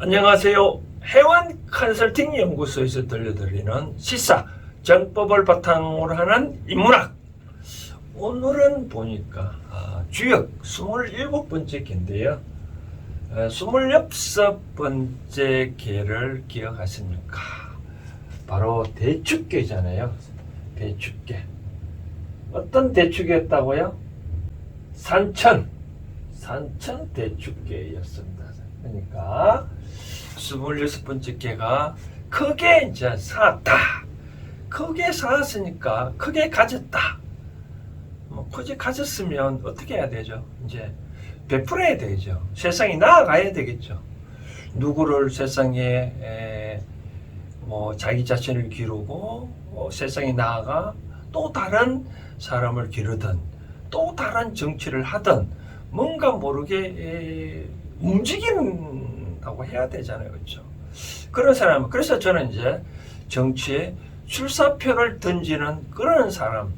안녕하세요. 해완 컨설팅 연구소에서 들려드리는 시사 정법을 바탕으로 하는 인문학. 오늘은 보니까 주역 27번째 개인데요. 26번째 개를 기억하십니까? 바로 대축개잖아요. 대축개. 어떤 대축이었다고요? 산천 대축개였습니다. 그러니까 26번째 개가 크게 이제 쌓았다. 크게 쌓았으니까 크게 가졌다. 크게 가졌으면 어떻게 해야 되죠? 이제 베풀어야 되죠. 세상이 나아가야 되겠죠. 누구를 세상에 자기 자신을 기르고 세상이 나아가 또 다른 사람을 기르든 또 다른 정치를 하든 뭔가 모르게 움직인다고 해야 되잖아요. 그렇죠? 그런 사람, 그래서 저는 이제 정치에 출사표를 던지는 그런 사람을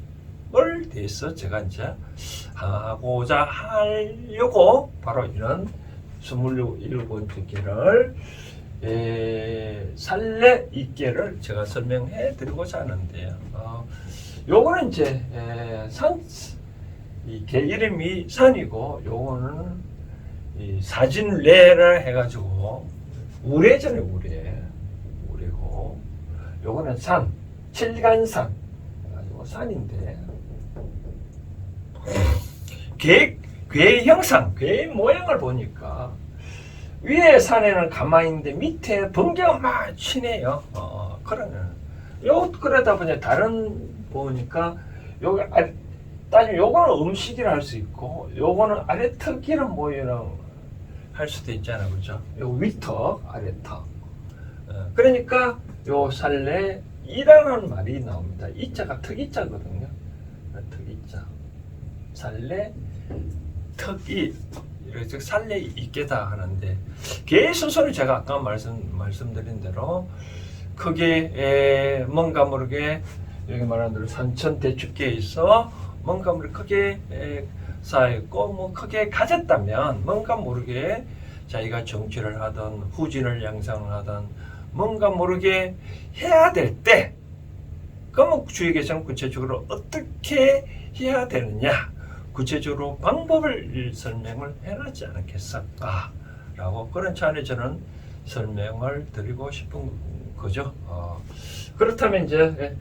대해서 제가 이제 하고자 하려고 바로 이런 27번째 개를 살레 이개를 제가 설명해 드리고자 하는데요. 요거는 이제 이 개 이름이 산이고, 요거는 이 사진례라 해가지고 우레잖아요. 우레고, 요거는 산, 칠간산 해가지고 산인데, 괴 형상, 괴 모양을 보니까 위에 산에는 가만히 있는데 밑에 번개가 막 치네요. 그러다 보니 다른 보니까 여기 따지면 요거는 음식이라 할 수 있고, 요거는 아래턱이란 모양을 할 수도 있잖아요. 그죠? 요 위턱, 아래턱. 그러니까 요 살레 이라는 말이 나옵니다. 이자가 턱이자거든요. 턱이자. 살레 턱이, 즉 살레 있게다 하는데, 개 순서는 제가 아까 말씀드린 대로 크게 뭔가 모르게 여기 말하는 대로 산천 대축계에 있어 뭔가 모르게 크게 쌓였고 크게 가졌다면 뭔가 모르게 자기가 정치를 하든 후진을 양상을 하든 뭔가 모르게 해야 될 때, 그러면 주역에서는 구체적으로 어떻게 해야 되느냐, 구체적으로 방법을 설명을 해놨지 않겠을까 라고, 그런 차원에 저는 설명을 드리고 싶은 거죠. 그렇다면 이제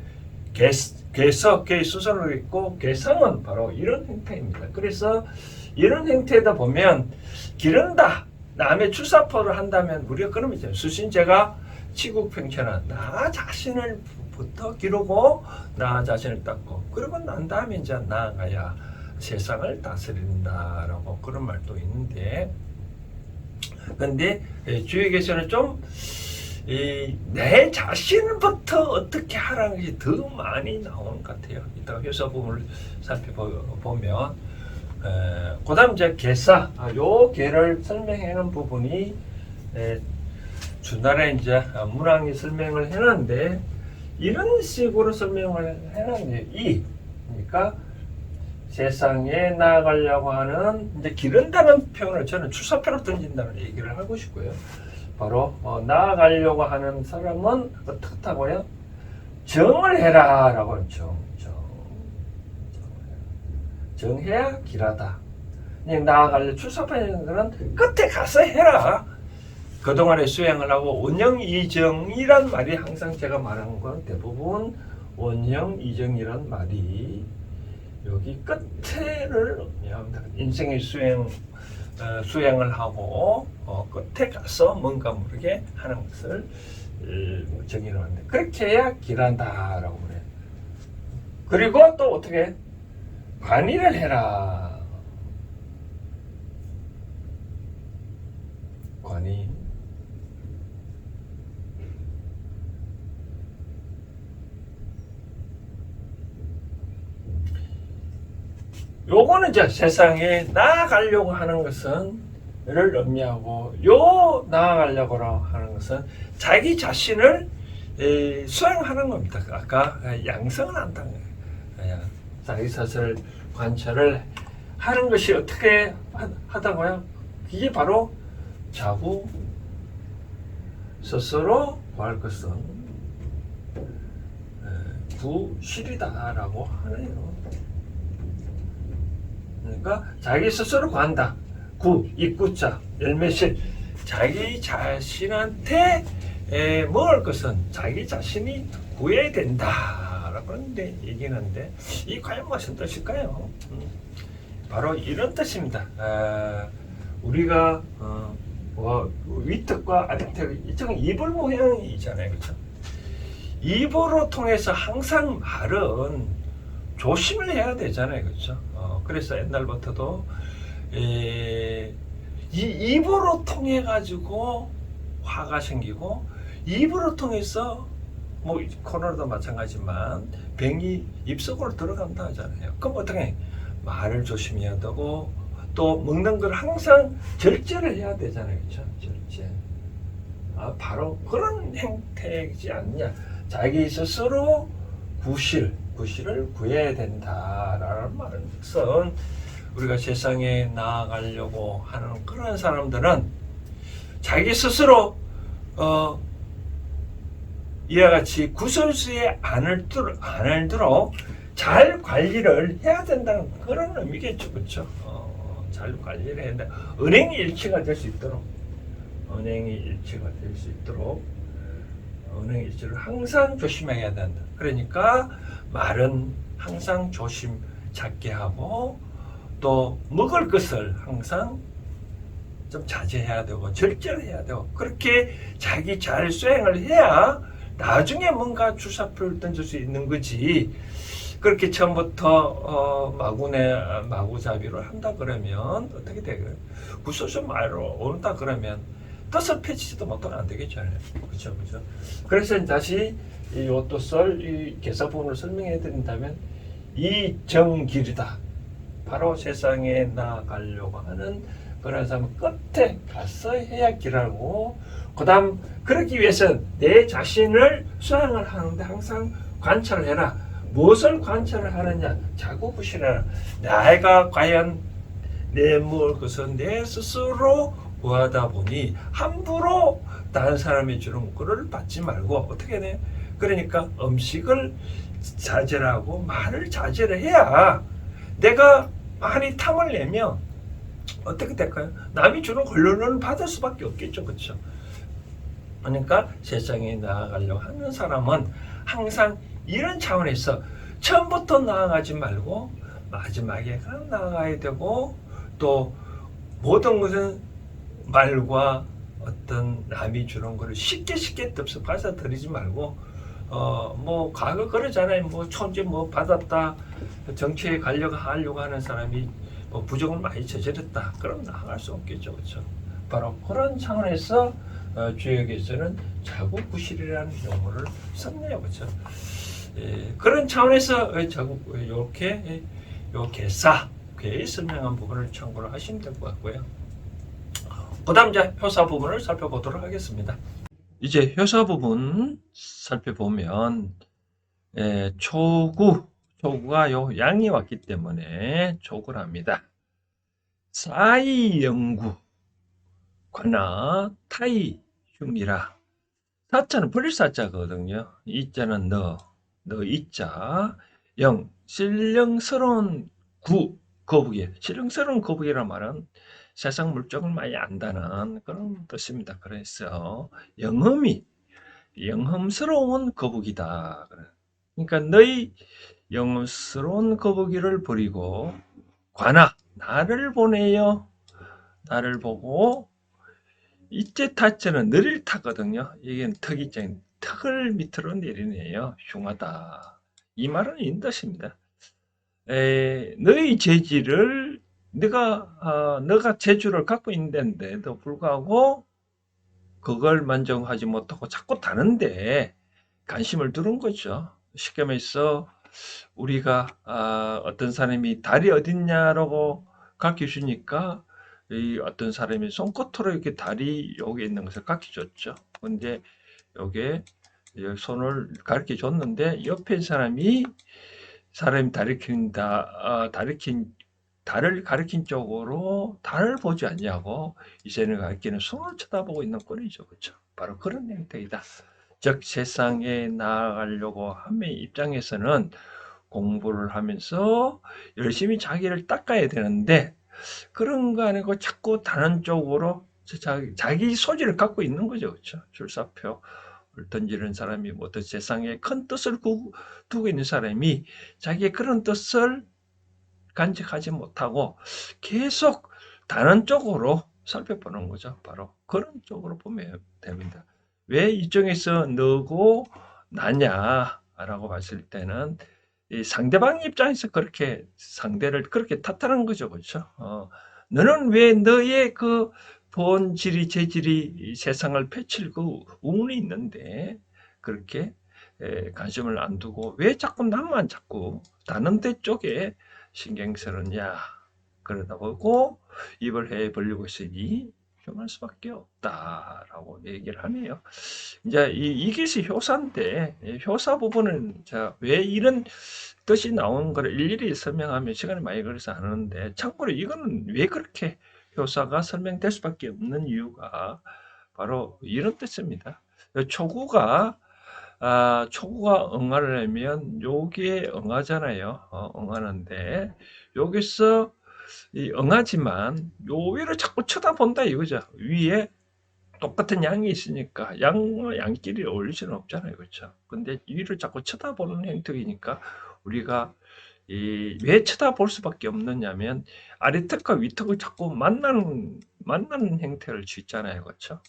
괴석, 괴수선으로 있고, 괴상은 바로 이런 형태입니다. 그래서 이런 형태다 보면 기른다, 남의 출사포를 한다면 우리가 그러면 이제 수신제가 치국평천한 나 자신을 부터 기르고 나 자신을 닦고, 그러고 난 다음에 이제 나아가야 세상을 다스린다라고 그런 말도 있는데, 근데 주역에서는 좀 내 자신부터 어떻게 하라는 것이 더 많이 나오는 것 같아요. 이따가 회사 부분을 살펴보면, 그 다음 이제 개사, 요 개를 설명하는 부분이 주날에 이제 문항이 설명을 해놨는데, 이런 식으로 설명을 해놨네요. 그러니까 세상에 나아가려고 하는, 이제 기른다는 표현을 저는 출사표로 던진다는 얘기를 하고 싶고요. 바로 나아가려고 하는 사람은 어떻다고요? 정을 해라 라고 하죠. 정해야 길하다. 나아가려 출사표는 거는 끝에 가서 해라. 그동안에 수행을 하고 원형이정이란 말이, 항상 제가 말하는 건 대부분 원형이정이란 말이 여기 끝에를 의미합니다. 인생의 수행을 하고 끝에 가서 뭔가 모르게 하는 것을 정의를 하는데, 그렇게 해야 길한다라고 그래요. 그리고 또 어떻게 관의를 해라. 관의. 요거는 이제 세상에 나아가려고 하는 것은 를 의미하고, 요 나아가려고 하는 것은 자기 자신을 수행하는 겁니다. 아까 양성을 한다는 거예요. 자기 자신을 관찰을 하는 것이 어떻게 하다고요? 이게 바로 자구, 스스로 구할 것은 구실이다라고 하네요. 그러니까 자기 스스로 구한다. 입구자, 열매실. 자기 자신한테 먹을 것은 자기 자신이 구해야 된다라고 하는데 얘기하는데 이 과연 무슨 뜻일까요? 바로 이런 뜻입니다. 우리가 위턱과 아래턱 이쪽은 이불 모양이잖아요, 그렇죠? 이불을 통해서 항상 말은 조심을 해야 되잖아요, 그렇죠? 그래서 옛날부터도 이 입으로 통해 가지고 화가 생기고 입으로 통해서 뭐 코로나도 마찬가지지만 병이 입속으로 들어간다 하잖아요. 그럼 어떻게 말을 조심해야 되고 또 먹는 걸 항상 절제를 해야 되잖아요, 그렇죠? 절제. 바로 그런 행태이지 않냐. 자기 스스로 구실을 구해야 된다라는 말은 우리가 세상에 나아가려고 하는 그런 사람들은 자기 스스로 이와 같이 구설수에 안 들도록 잘 관리를 해야 된다는 그런 의미겠죠, 그렇죠? 잘 관리를 해야 된다. 은행이 일치가 될 수 있도록 은행 일치를 항상 조심해야 된다. 그러니까 말은 항상 조심 작게 하고 또 먹을 것을 항상 좀 자제해야 되고 절제를 해야 되고 그렇게 자기 잘 수행을 해야 나중에 뭔가 주사표를 던질 수 있는 거지. 그렇게 처음부터 마구잡이를 한다 그러면 어떻게 되고요? 구설수 말로 오른다 그러면 뜻을 펼치지도 못하면 안 되겠잖아요. 그렇죠, 그렇죠. 그래서 다시 이 요토설 이 개사본을 설명해 드린다면 이 정길이다. 바로 세상에 나아가려고 하는 그런 사람 끝에 가서 해야 길하고 그다음 그러기 위해서는 내 자신을 수행을 하는데 항상 관찰을 해라. 무엇을 관찰을 하느냐? 자구구실해라. 내가 과연 내 먹을 것은 내 스스로 구하다 보니 함부로 다른 사람이 주는 거를 받지 말고 어떻게 해? 그러니까 음식을 자제를 하고 말을 자제를 해야 내가 많이 탐을 내면 어떻게 될까요? 남이 주는 걸로는 받을 수밖에 없겠죠, 그렇죠? 그러니까 세상에 나아가려고 하는 사람은 항상 이런 차원에서 처음부터 나아가지 말고 마지막에 나아가야 되고 또 모든 것은 말과 어떤 남이 주는 거를 쉽게 받아들이지 말고 뭐 과거 그러잖아요. 뭐 천재 뭐 받았다 정치에 하려고 하는 사람이 뭐 부정을 많이 저질렀다. 그럼 나아갈 수 없겠죠, 그렇죠? 바로 그런 차원에서 주역에서는 자구구실이라는 용어를 썼네요, 그렇죠? 그런 차원에서 자국 이렇게 요 괴에 설명한 부분을 참고를 하시면 될 것 같고요. 그다음 이제 효사 부분을 살펴보도록 하겠습니다. 이제 효사 부분 살펴보면 초구가 요 양이 왔기 때문에 초구를 합니다. 사이 영구 관나 타이 흉이라. 사자는 버릴 사자거든요. 이자는 너 이자 영 신령스러운 거북이. 신령스러운 거북이란 말은 세상 물정을 많이 안다는 그런 뜻입니다. 그래서 영험스러운 거북이다. 그러니까 너희 영험스러운 거북이를 버리고 나를 보내요. 나를 보고 이제 타자는 너를 타거든요. 이게 턱이장 턱을 밑으로 내리네요. 흉하다. 이 말은 이 뜻입니다. 너의 재질을 너가 재주를 갖고 있는데도 불구하고 그걸 만족하지 못하고 자꾸 다른데 관심을 두는 거죠. 쉽게 말해서 우리가 어떤 사람이 달이 어딨냐라고 가르쳐 주니까 이 어떤 사람이 손끝으로 이렇게 달이 여기 있는 것을 가르쳐 줬죠. 근데 여기에 손을 가르쳐 줬는데 옆에 사람이 달을 가리킨 쪽으로 달을 보지 않냐고 이제는 가리키는 손을 쳐다보고 있는 꼴이죠, 그렇죠? 바로 그런 행태이다. 즉 세상에 나아가려고 함의 입장에서는 공부를 하면서 열심히 자기를 닦아야 되는데 그런 거 아니고 자꾸 다른 쪽으로 자기 소질을 갖고 있는 거죠. 그렇죠? 출사표를 던지는 사람이 뭐 어떤 세상에 큰 뜻을 두고 있는 사람이 자기의 그런 뜻을 간직하지 못하고 계속 다른 쪽으로 살펴보는 거죠. 바로 그런 쪽으로 보면 됩니다. 왜 이쪽에서 너고 나냐라고 봤을 때는 이 상대방 입장에서 그렇게 상대를 그렇게 탓하는 거죠. 그렇죠? 너는 왜 너의 그 본질이 재질이 이 세상을 펼칠 그 운이 있는데 그렇게 관심을 안 두고 왜 자꾸 나만 자꾸 다른 데 쪽에 신경 쓰느냐 그러다 보고 입을 해 벌리고 있으니 흉할 수밖에 없다라고 얘기를 하네요. 이제 이것이 효사인데 효사 부분은 왜 이런 뜻이 나온 걸 일일이 설명하면 시간이 많이 걸려서 안 하는데 참고로 이거는 왜 그렇게 효사가 설명될 수밖에 없는 이유가 바로 이런 뜻입니다. 초구가 초구가 응하를 하면 여기에 응하잖아요. 응하는데 여기서 이 응하지만 요 위를 자꾸 쳐다본다 이거죠. 위에 똑같은 양이 있으니까 양과 양끼리 어울릴 수는 없잖아요. 그렇죠? 근데 위를 자꾸 쳐다보는 행태이니까 우리가 왜 쳐다볼 수밖에 없느냐면 아래턱과 위턱을 자꾸 만나는 행태를 취했잖아요. 그렇죠?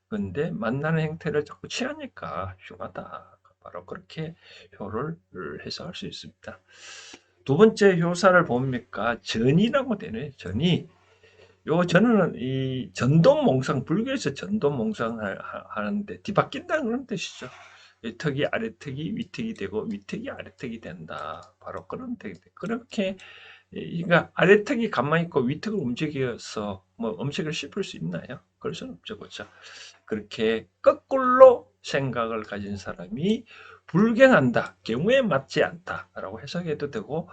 근데 만나는 행태를 자꾸 취하니까 흉하다. 바로 그렇게 효를 해석할 수 있습니다. 두 번째 효사를 봅니까? 전이라고 되네. 전이. 요 전은 이 전동몽상, 불교에서 전동몽상 하는데 뒤바뀐다는 그런 뜻이죠. 이 턱이 아래턱이 위턱이 되고 위턱이 아래턱이 된다. 바로 그런 뜻인데 그렇게 그러니까 아래턱이 가만히 있고 위턱을 움직여서 뭐 음식을 씹을 수 있나요? 그럴 수는 없죠, 그렇죠? 그렇게 거꾸로 생각을 가진 사람이 불경한다, 경우에 맞지 않다라고 해석해도 되고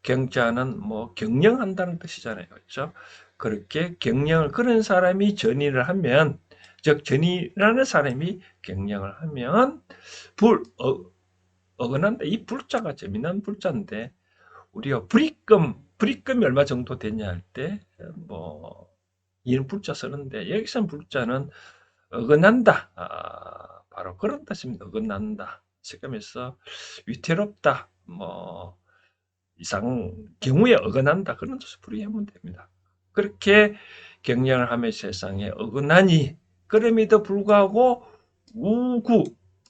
경자는 뭐 경영한다는 뜻이잖아요, 그렇죠? 그렇게 경영을 그런 사람이 전의를 하면 즉 전의라는 사람이 경영을 하면 어긋난다. 이 불자가 재미난 불자인데 우리가 불입금이 얼마 정도 되냐 할 때 뭐 이런 불자 쓰는데 여기서 불자는 어긋난다. 바로 그런 뜻입니다. 어긋난다. 지금에서 위태롭다. 뭐 이상 경우에 어긋난다. 그런 뜻을 풀이하면 됩니다. 그렇게 경영을 하며 세상에 어긋나니 그럼에도 불구하고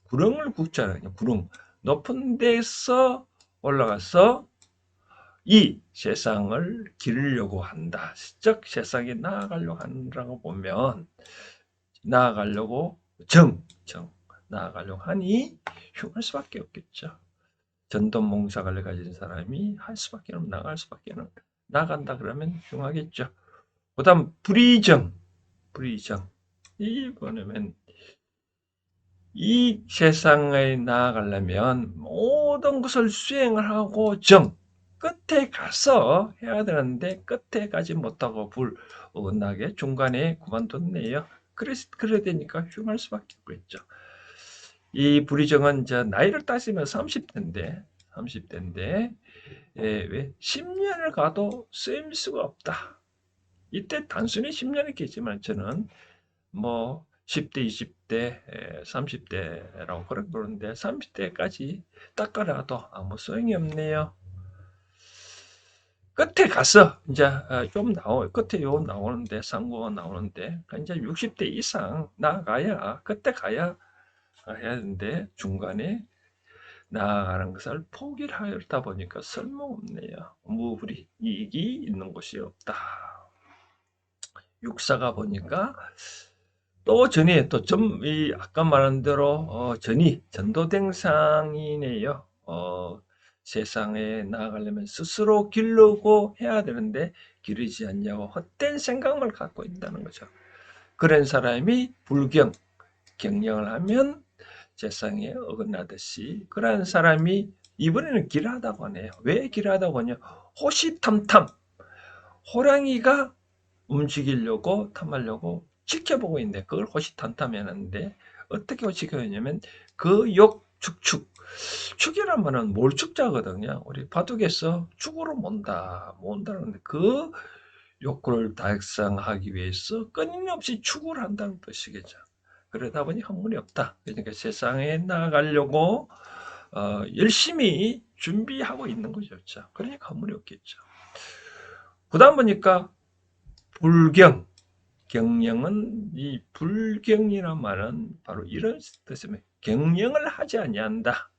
구릉을 굽잖아요. 구릉 높은 데서 올라가서 이 세상을 기르려고 한다. 즉 세상에 나아가려고 한다고 보면 나아가려고 나아가려고 하니 흉할 수밖에 없겠죠. 전도몽사를 가진 사람이 할 수밖에 없는 나갈 수밖에 없는 나간다 그러면 흉하겠죠. 그다음 불의정 이 뭐냐면 이 세상에 나아가려면 모든 것을 수행을 하고 끝에 가서 해야 되는데 끝에 가지 못하고 어긋나게 중간에 그만뒀네요. 그래야 되니까 흉할 수밖에 없겠죠. 이 불의정은 나이를 따지면 30대인데 왜 10년을 가도 쓰임수가 없다. 이때 단순히 10년이겠지만 저는 뭐 10대, 20대, 30대라고 그러는데 30대까지 닦아라도 아무 소용이 없네요. 끝에 가서 이제 좀 끝에 요 나오는데 상고가 나오는데 이제 60대 이상 나가야 그때 가야 해야 되는데 중간에 나아가는 것을 포기를 하다 보니까 쓸모없네요. 무불이 이익이 있는 곳이 없다. 육사가 보니까 또 전이 이 아까 말한 대로 전도대상이네요. 세상에 나아가려면 스스로 기르고 해야 되는데 기르지 않냐고 헛된 생각만 갖고 있다는 거죠. 그런 사람이 경영을 하면 세상에 어긋나듯이 그러한 사람이 이번에는 길하다고 하네요. 왜 길하다고 하냐? 호시탐탐 호랑이가 움직이려고 탐하려고 지켜보고 있는데 그걸 호시탐탐하는데 어떻게 지켜보냐면 그 욕 축이란 말은 몰축자거든요. 우리 바둑에서 축으로 몬다는데 그 욕구를 달성하기 위해서 끊임없이 축을 한다는 뜻이겠죠. 그러다 보니 한문이 없다. 그러니까 세상에 나아가려고 열심히 준비하고 있는 거죠. 그러니까 한문이 없겠죠. 그다음 보니까 불경, 경영은 이 불경이란 말은 바로 이런 뜻입니다. 경영을 하지 아니한다.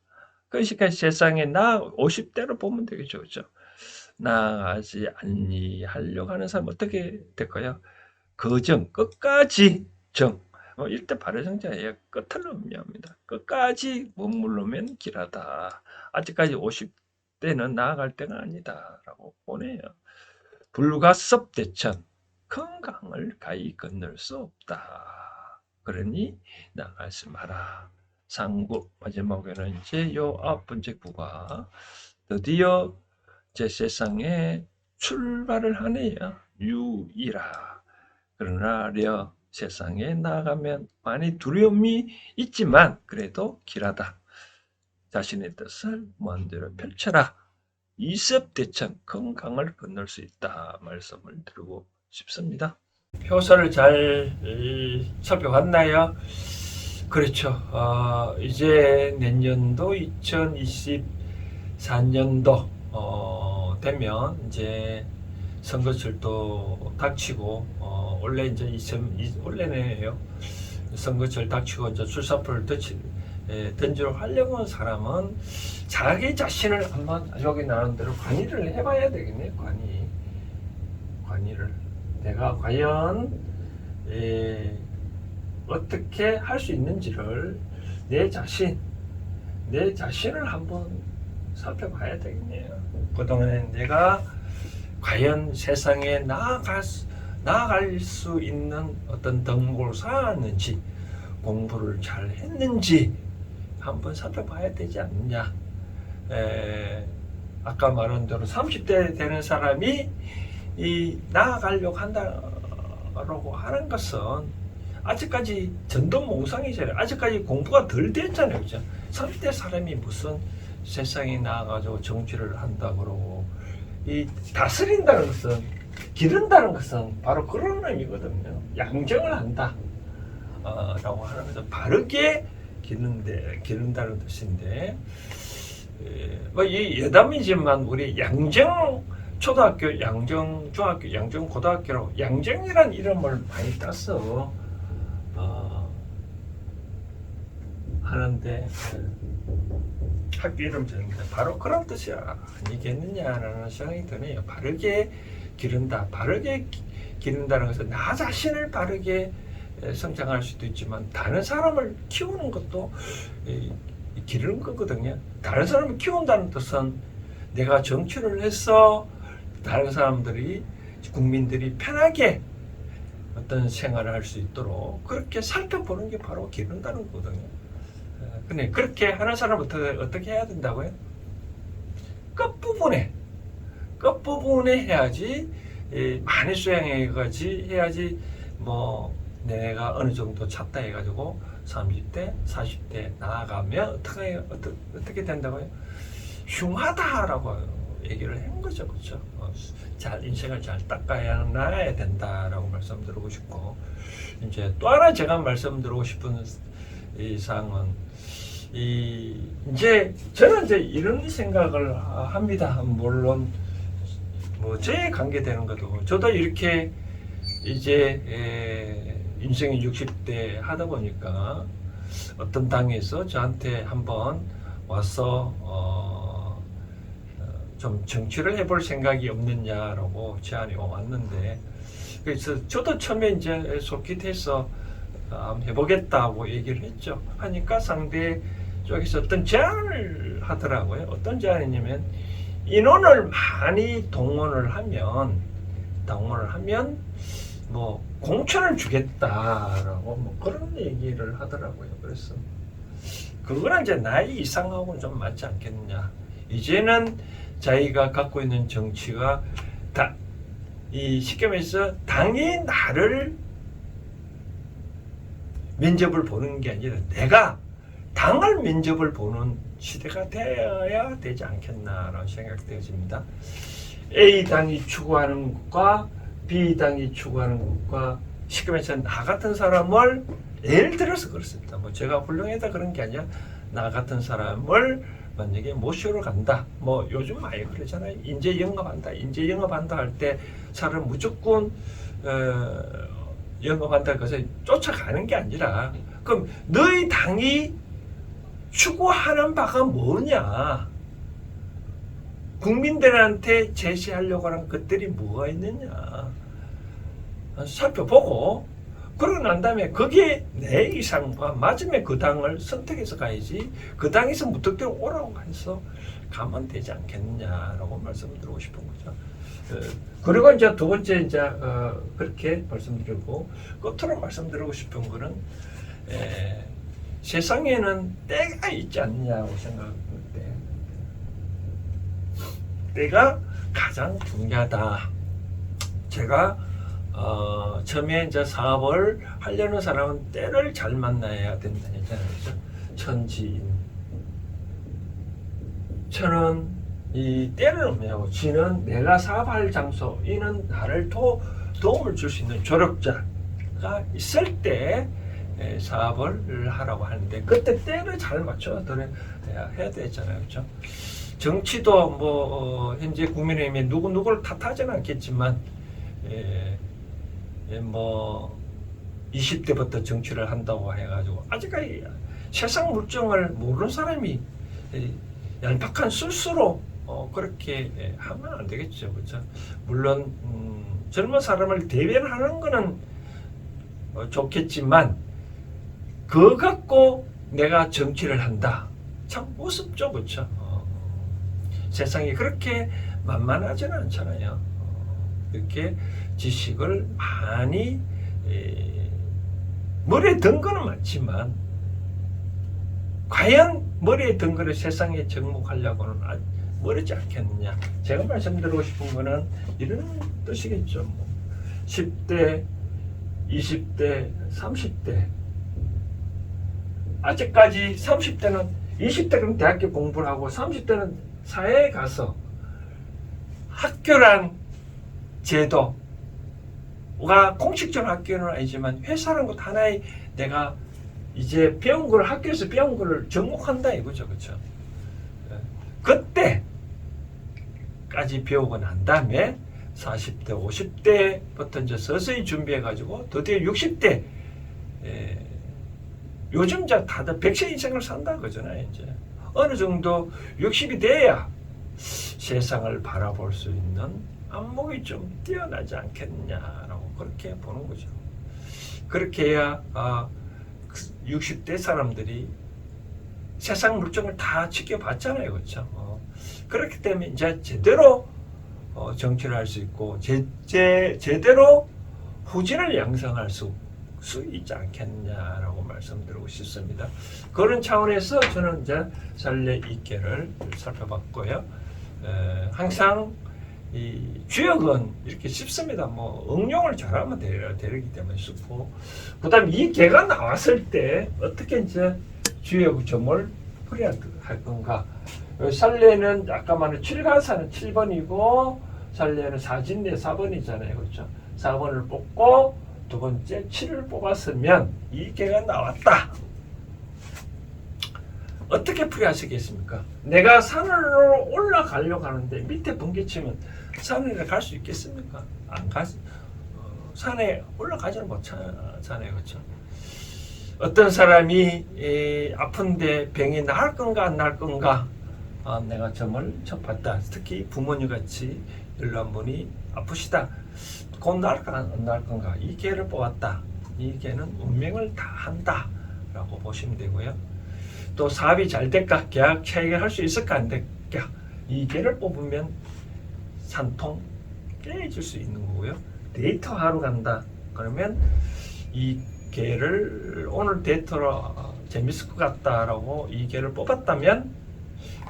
그러니까 세상에 나 50대로 보면 되겠죠. 그렇죠? 나아가지 아니하려고 하는 사람 어떻게 될까요? 거정, 끝까지 정. 일대 발해정자예요. 끝을 의미합니다. 끝까지 머무르면 길하다. 아직까지 50대는 나아갈 때가 아니다라고 보내요. 불가섭대천, 큰 강을 가히 건널 수 없다. 그러니 나가지 마라. 상구 마지막에는 이제 요 9번째 구가 드디어 제 세상에 출발을 하네요. 유이라. 그러나 세상에 나아가면 많이 두려움이 있지만 그래도 길하다. 자신의 뜻을 마음대로 펼쳐라. 이섭대천, 큰 강을 건널 수 있다 말씀을 드리고 싶습니다. 효서를 잘 살펴봤나요? 그렇죠. 이제 내년도 2024년도 되면 이제 선거철도 닥치고 원래 이제 원래네요. 선거철 닥치고 이제 출사표를 던지러 하려고 하는 사람은 자기 자신을 한번 여기 나온 대로 관의를 해봐야 되겠네. 관의를 내가 과연 어떻게 할 수 있는지를 내 자신을 한번 살펴봐야 되겠네요. 그동안에 내가 과연 세상에 나아갈 수 있는 어떤 덕목을 쌓았는지, 공부를 잘 했는지 한번 살펴봐야 되지 않느냐. 아까 말한 대로 30대 되는 사람이 나아가려고 한다라고 하는 것은 아직까지 전도몽상이잖아요. 아직까지 공부가 덜 됐잖아요. 그죠? 30대 사람이 무슨 세상에 나아가지고 정치를 한다 그러고, 이 다스린다는 것은, 기른다는 것은 바로 그런 의미거든요. 양정을 한다 라고 하는 것은 바르게 기른다는 뜻인데, 이 예담이지만 우리 양정 초등학교, 양정 중학교, 양정 고등학교라고 양정이란 이름을 많이 따서 하는데, 학교 이름 정인데 바로 그런 뜻이 아니겠느냐라는 생각이 드네요. 바르게 기른다. 바르게 기른다는 것은 나 자신을 바르게 성장할 수도 있지만 다른 사람을 키우는 것도 기르는 거거든요. 다른 사람을 키운다는 뜻은 내가 정치를 해서 다른 사람들이, 국민들이 편하게 어떤 생활을 할 수 있도록 그렇게 살펴보는 게 바로 기른다는 거거든요. 근데 그렇게 하는 사람은 어떻게 해야 된다고요? 끝부분에 해야지, 많이 수행해야지, 뭐 내가 어느 정도 찼다 해가지고 30대, 40대 나아가면 어떻게 된다고요? 흉하다라고 얘기를 한 거죠. 그렇죠? 인생을 잘 닦아야 된다라고 말씀드리고 싶고, 이제 또 하나 제가 말씀드리고 싶은 이 사항은, 이제 저는 이제 이런 생각을 합니다. 물론 뭐 저에 관계되는 것도, 저도 이렇게 이제 인생이 60대 하다 보니까 어떤 당에서 저한테 한번 와서 좀 정치를 해볼 생각이 없느냐라고 제안이 왔는데, 그래서 저도 처음에 이제 솔깃해서 해보겠다고 얘기를 했죠. 하니까 상대 쪽에서 어떤 제안을 하더라고요. 어떤 제안이냐면, 인원을 많이 동원을 하면 뭐 공천을 주겠다라고 뭐 그런 얘기를 하더라고요. 그래서 그거는 이제 나이 이상하고는 좀 맞지 않겠느냐. 이제는 자기가 갖고 있는 정치가 쉽게 말해서 당이 나를 면접을 보는 게 아니라 내가 당할 면접을 보는 시대가 되어야 되지 않겠나라는 생각이 되어집니다. A당이 추구하는 것과 B당이 추구하는 것과 쉽게 말해서 나 같은 사람을 예를 들어서 그렇습니다. 뭐 제가 훌륭하다 그런 게 아니라 나 같은 사람을 만약에 모시러 간다. 뭐 요즘 많이 그러잖아요. 인재 영업한다. 인재 영업한다 할 때 사람 무조건 영업한다 그래서 쫓아가는 게 아니라 그럼 너희 당이 추구하는 바가 뭐냐? 국민들한테 제시하려고 하는 것들이 뭐가 있느냐? 살펴보고 그러고 난 다음에 그게 내 이상과 맞으면 그 당을 선택해서 가야지 그 당에서 무턱대고 오라고 해서 가면 되지 않겠느냐라고 말씀드리고 싶은 거죠. 그리고 이제 두 번째 이제 그렇게 말씀드리고 끝으로 말씀드리고 싶은 거는 세상에는 때가 있지 않느냐고 생각하는데 때가 가장 중요하다. 제가 처음에 이제 사업을 하려는 사람은 때를 잘 만나야 된다 했잖아요. 천지인. 천은 이 때를 의미하고 지는 내가 사업할 장소, 이는 나를 도움을 줄 수 있는 조력자가 있을 때 사업을 하라고 하는데 그때 때를 잘 맞춰 해야 되잖아요. 그렇죠? 정치도 뭐 현재 국민의힘에 누구를 탓하지는 않겠지만 뭐 20대부터 정치를 한다고 해가지고 아직까지 세상 물정을 모르는 사람이 얄팍한 술수로 그렇게 하면 안 되겠죠. 그렇죠? 물론 젊은 사람을 대변하는 거는 좋겠지만 그거 갖고 내가 정치를 한다. 참 우습죠. 그렇죠? 세상이 그렇게 만만하지는 않잖아요. 이렇게 지식을 많이 머리에 든 거는 많지만 과연 머리에 든 거를 세상에 접목하려고는 멀지 않겠느냐. 제가 말씀드리고 싶은 거는 이런 뜻이겠죠. 뭐 10대, 20대, 30대 아직까지 30대는 20대는 대학교 공부를 하고 30대는 사회에 가서 학교란 제도가 공식적인 학교는 아니지만 회사라는 것 하나의 내가 이제 배운 걸 학교에서 배운 걸 접목한다 이거죠. 그렇죠? 그때까지 배우고 난 다음에 40대, 50대부터 이제 서서히 준비해 가지고 드디어 60대 요즘 이제 다들 100세 인생을 산다 그러잖아요. 이제 어느 정도 60이 돼야 세상을 바라볼 수 있는 안목이 좀 뛰어나지 않겠냐라고 그렇게 보는 거죠. 그렇게 해야 60대 사람들이 세상 물정을 다 지켜봤잖아요. 그렇죠? 그렇기 때문에 이제 제대로 정치를 할 수 있고 제대로 후진을 양성할 수 있지 않겠냐라고 말씀드리고 싶습니다. 그런 차원에서 저는 이제 살레 이케를 살펴봤고요. 항상 이 주역은 이렇게 쉽습니다. 뭐 응용을 잘하면 되기 때문에 쉽고, 그다음 이 개가 나왔을 때 어떻게 이제 주역 점을 풀어야 할 건가. 살레는 아까 말한 7가사는 7번이고 살레는 사진내 4번이잖아요. 그렇죠? 4번을 뽑고 두 번째 7을 뽑았으면 이 개가 나왔다. 어떻게 풀이하시겠습니까? 내가 산으로 올라가려고 하는데 밑에 번개치면 산에 갈 수 있겠습니까? 안 가, 산에 올라가지는 못하잖아요. 그렇죠? 어떤 사람이 아픈데 병이 나을 건가 안 나을 건가, 내가 점을 쳐봤다. 특히 부모님 같이 연로한 분이 아프시다. 곧 나을까 안 나을 건가, 이 개를 뽑았다. 이 개는 운명을 다 한다 라고 보시면 되고요. 또 사업이 잘 될까, 계약 체결할 수 있을까 안 될까, 이 개를 뽑으면 산통 깨질 수 있는 거고요. 데이터 하러 간다 그러면 이 개를 오늘 데이터로 재밌을 것 같다라고 이 개를 뽑았다면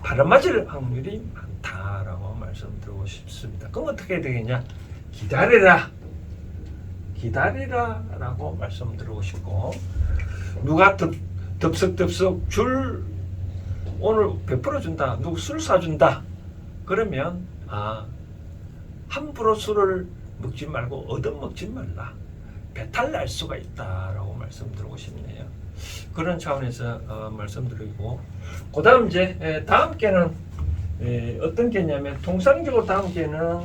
바람 맞을 확률이 많다라고 말씀드리고 싶습니다. 그럼 어떻게 해야 되겠냐? 기다리라 라고 말씀드리고 싶고, 누가 덥석덥석 줄 오늘 100% 준다. 누구 술 사준다. 그러면 함부로 술을 먹지 말고 얻어먹지 말라. 배탈 날 수가 있다라고 말씀드리고 싶네요. 그런 차원에서 말씀드리고, 그 다음 이제 다음 개는 어떤 개냐면, 통상적으로 다음 개는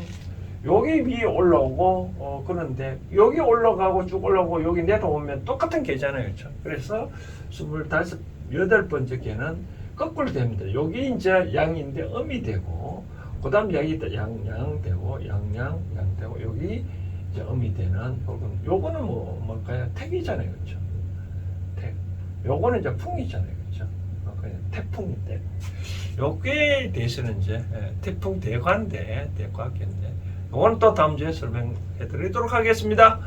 여기 위에 올라오고 그런데 여기 올라가고 쭉 올라오고 여기 내려오면 똑같은 개잖아요. 그렇죠? 그래서 28번째 개는 거꾸로 됩니다. 여기 이제 양인데 음이 되고, 그 다음 여기 양 되고, 양 되고, 여기 이제 음이 되는, 요거는 뭘까요? 택이잖아요. 그렇죠? 택. 요거는 이제 풍이잖아요. 그렇죠? 그냥 태풍인데. 요게 대해서는 이제 태풍 대과인데, 요거는 또 다음 주에 설명해 드리도록 하겠습니다.